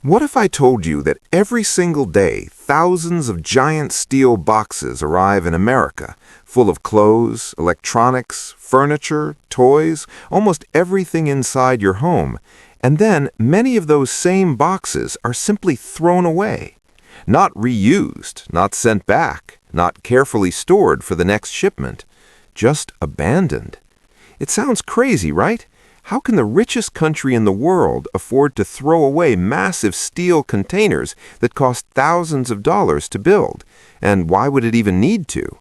What if I told you that every single day, thousands of giant steel boxes arrive in America, full of clothes, electronics, furniture, toys, almost everything inside your home, and then many of those same boxes are simply thrown away? Not reused, not sent back, not carefully stored for the next shipment, just abandoned. It sounds crazy, right? How can the richest country in the world afford to throw away massive steel containers that cost thousands of dollars to build? And why would it even need to?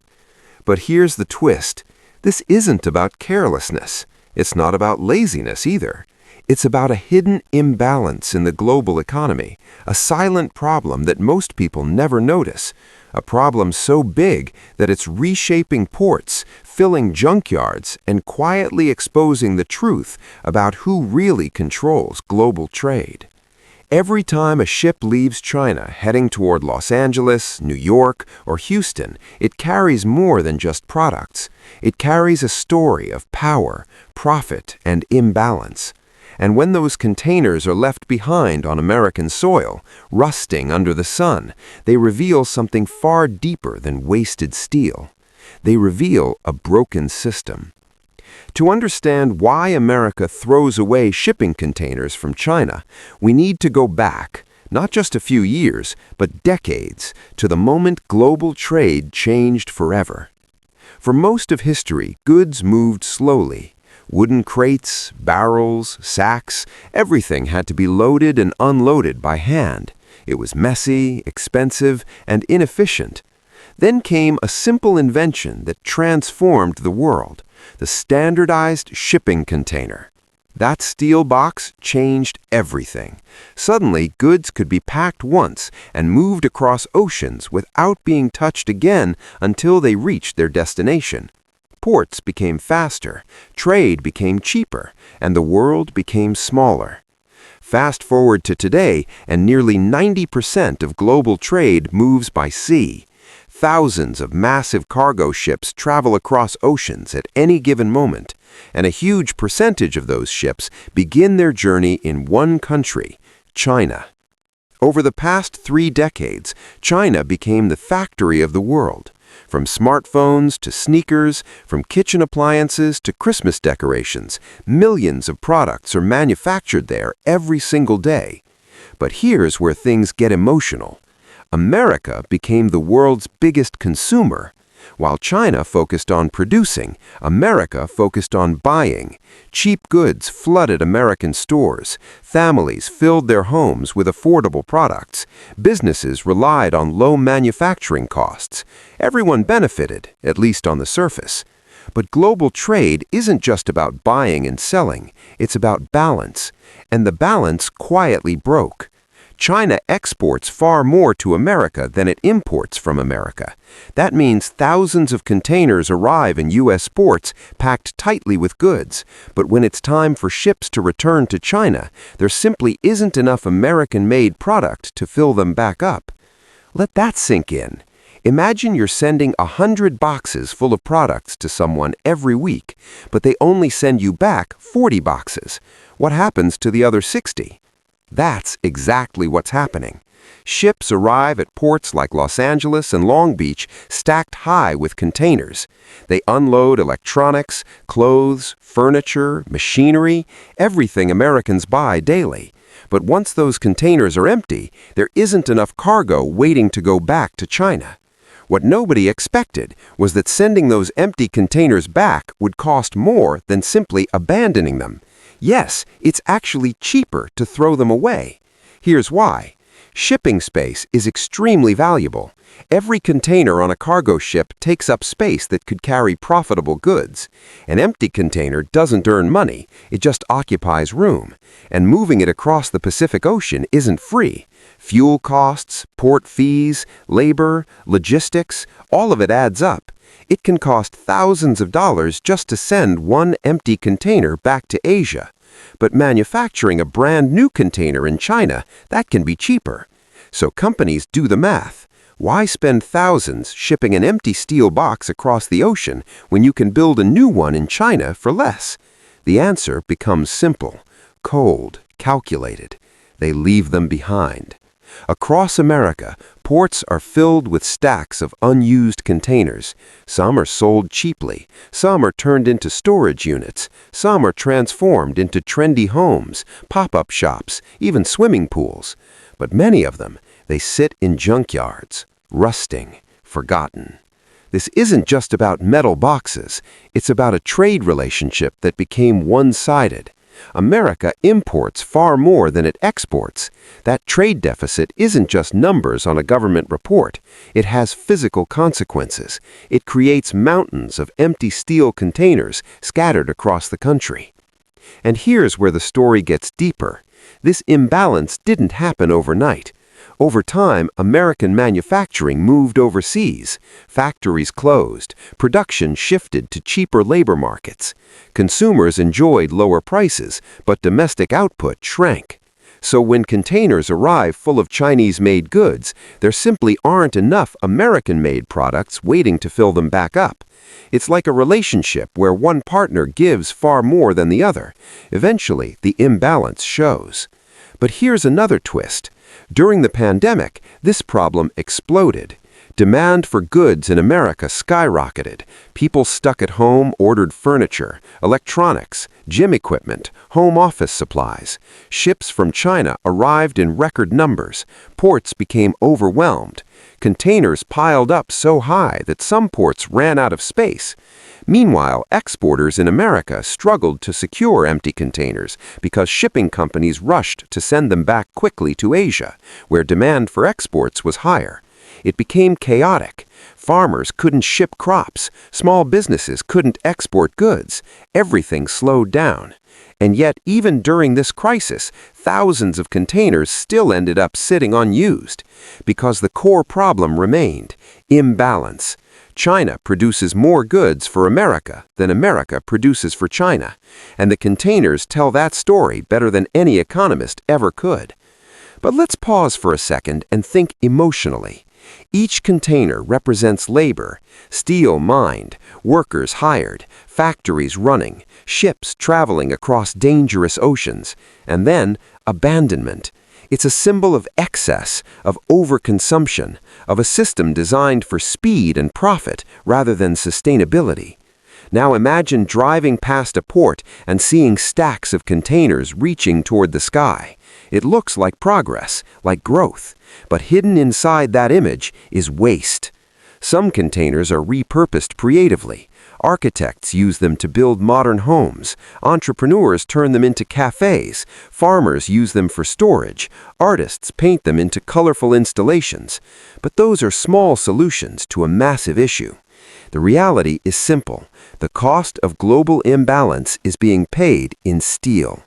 But here's the twist. This isn't about carelessness. It's not about laziness either. It's about a hidden imbalance in the global economy, a silent problem that most people never notice, a problem so big that it's reshaping ports, filling junkyards, and quietly exposing the truth about who really controls global trade. Every time a ship leaves China heading toward Los Angeles, New York, or Houston, it carries more than just products. It carries a story of power, profit, and imbalance. And when those containers are left behind on American soil, rusting under the sun, they reveal something far deeper than wasted steel. They reveal a broken system. To understand why America throws away shipping containers from China, we need to go back, not just a few years, but decades, to the moment global trade changed forever. For most of history, goods moved slowly. Wooden crates, barrels, sacks, everything had to be loaded and unloaded by hand. It was messy, expensive, and inefficient. Then came a simple invention that transformed the world, the standardized shipping container. That steel box changed everything. Suddenly, goods could be packed once and moved across oceans without being touched again until they reached their destination. Ports became faster, trade became cheaper, and the world became smaller. Fast forward to today, and nearly 90% of global trade moves by sea. Thousands of massive cargo ships travel across oceans at any given moment, and a huge percentage of those ships begin their journey in one country, China. Over the past 3 decades, China became the factory of the world. From smartphones to sneakers, from kitchen appliances to Christmas decorations, millions of products are manufactured there every single day. But here's where things get emotional. America became the world's biggest consumer. While China focused on producing, America focused on buying. Cheap goods flooded American stores. Families filled their homes with affordable products. Businesses relied on low manufacturing costs. Everyone benefited, at least on the surface. But global trade isn't just about buying and selling. It's about balance. And the balance quietly broke. China exports far more to America than it imports from America. That means thousands of containers arrive in U.S. ports packed tightly with goods. But when it's time for ships to return to China, there simply isn't enough American-made product to fill them back up. Let that sink in. Imagine you're sending 100 boxes full of products to someone every week, but they only send you back 40 boxes. What happens to the other 60? That's exactly what's happening. Ships arrive at ports like Los Angeles and Long Beach stacked high with containers. They unload electronics, clothes, furniture, machinery, everything Americans buy daily. But once those containers are empty, there isn't enough cargo waiting to go back to China. What nobody expected was that sending those empty containers back would cost more than simply abandoning them. Yes, it's actually cheaper to throw them away. Here's why. Shipping space is extremely valuable. Every container on a cargo ship takes up space that could carry profitable goods. An empty container doesn't earn money, it just occupies room. And moving it across the Pacific Ocean isn't free. Fuel costs, port fees, labor, logistics, all of it adds up. It can cost thousands of dollars just to send one empty container back to Asia. But manufacturing a brand new container in China, that can be cheaper. So companies do the math. Why spend thousands shipping an empty steel box across the ocean when you can build a new one in China for less? The answer becomes simple, cold, calculated. they leave them behind. Across America, ports are filled with stacks of unused containers. Some are sold cheaply, some are turned into storage units, some are transformed into trendy homes, pop-up shops, even swimming pools. But many of them, they sit in junkyards, rusting, forgotten. This isn't just about metal boxes, it's about a trade relationship that became one-sided. America imports far more than it exports. That trade deficit isn't just numbers on a government report. It has physical consequences. It creates mountains of empty steel containers scattered across the country. And here's where the story gets deeper. This imbalance didn't happen overnight. Over time, American manufacturing moved overseas. Factories closed. Production shifted to cheaper labor markets. Consumers enjoyed lower prices, but domestic output shrank. So when containers arrive full of Chinese-made goods, there simply aren't enough American-made products waiting to fill them back up. It's like a relationship where one partner gives far more than the other. Eventually, the imbalance shows. But here's another twist. During the pandemic, this problem exploded. Demand for goods in America skyrocketed. People stuck at home ordered furniture, electronics, gym equipment, home office supplies. Ships from China arrived in record numbers. Ports became overwhelmed. Containers piled up so high that some ports ran out of space. Meanwhile, exporters in America struggled to secure empty containers because shipping companies rushed to send them back quickly to Asia, where demand for exports was higher. It became chaotic. Farmers couldn't ship crops. Small businesses couldn't export goods. Everything slowed down. And yet, even during this crisis, thousands of containers still ended up sitting unused because the core problem remained: imbalance. China produces more goods for America than America produces for China, and the containers tell that story better than any economist ever could. But let's pause for a second and think emotionally. Each container represents labor, steel mined, workers hired, factories running, ships traveling across dangerous oceans, and then abandonment. It's a symbol of excess, of overconsumption, of a system designed for speed and profit rather than sustainability. Now imagine driving past a port and seeing stacks of containers reaching toward the sky. It looks like progress, like growth, but hidden inside that image is waste. Some containers are repurposed creatively. Architects use them to build modern homes. Entrepreneurs turn them into cafes. Farmers use them for storage. Artists paint them into colorful installations. But those are small solutions to a massive issue. The reality is simple. The cost of global imbalance is being paid in steel.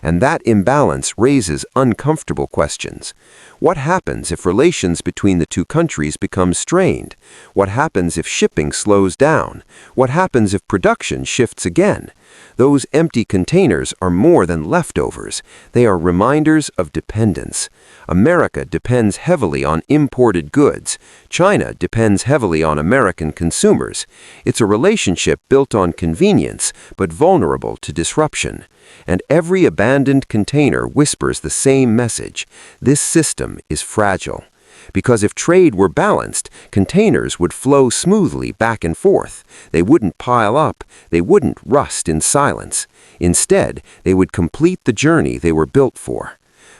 And that imbalance raises uncomfortable questions. What happens if relations between the two countries become strained? What happens if shipping slows down? What happens if production shifts again? Those empty containers are more than leftovers. They are reminders of dependence. America depends heavily on imported goods. China depends heavily on American consumers. It's a relationship built on convenience, but vulnerable to disruption. And every abandoned container whispers the same message: this system is fragile. Because if trade were balanced, containers would flow smoothly back and forth. They wouldn't pile up. They wouldn't rust in silence. Instead, they would complete the journey they were built for.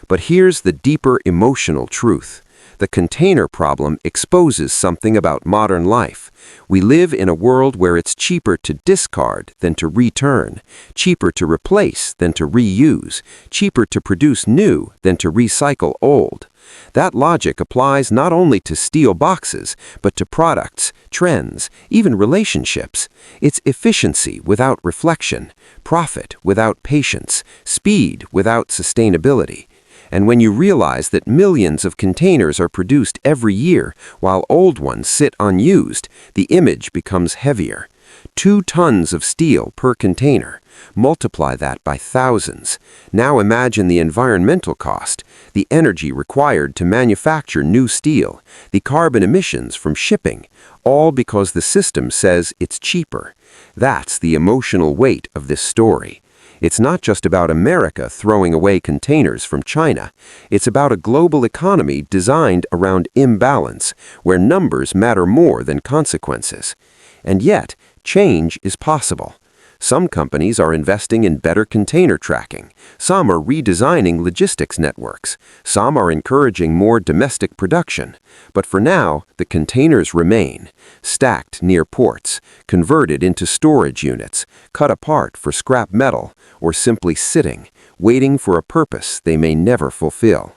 But here's the deeper emotional truth. The container problem exposes something about modern life. We live in a world where it's cheaper to discard than to return, cheaper to replace than to reuse, cheaper to produce new than to recycle old. That logic applies not only to steel boxes, but to products, trends, even relationships. It's efficiency without reflection, profit without patience, speed without sustainability. And when you realize that millions of containers are produced every year while old ones sit unused, the image becomes heavier. 2 tons of steel per container. Multiply that by thousands. Now imagine the environmental cost, the energy required to manufacture new steel, the carbon emissions from shipping, all because the system says it's cheaper. That's the emotional weight of this story. It's not just about America throwing away containers from China. It's about a global economy designed around imbalance, where numbers matter more than consequences. And yet, change is possible. Some companies are investing in better container tracking. Some are redesigning logistics networks. Some are encouraging more domestic production. But for now, the containers remain, stacked near ports, converted into storage units, cut apart for scrap metal, or simply sitting, waiting for a purpose they may never fulfill.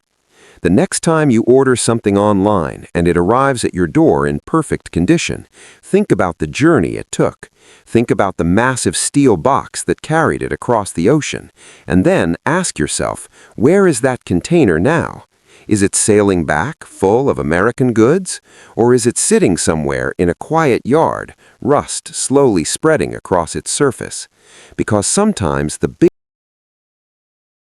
The next time you order something online and it arrives at your door in perfect condition, think about the journey it took. Think about the massive steel box that carried it across the ocean, and then ask yourself, where is that container now? Is it sailing back full of American goods? Or is it sitting somewhere in a quiet yard, rust slowly spreading across its surface? Because sometimes the big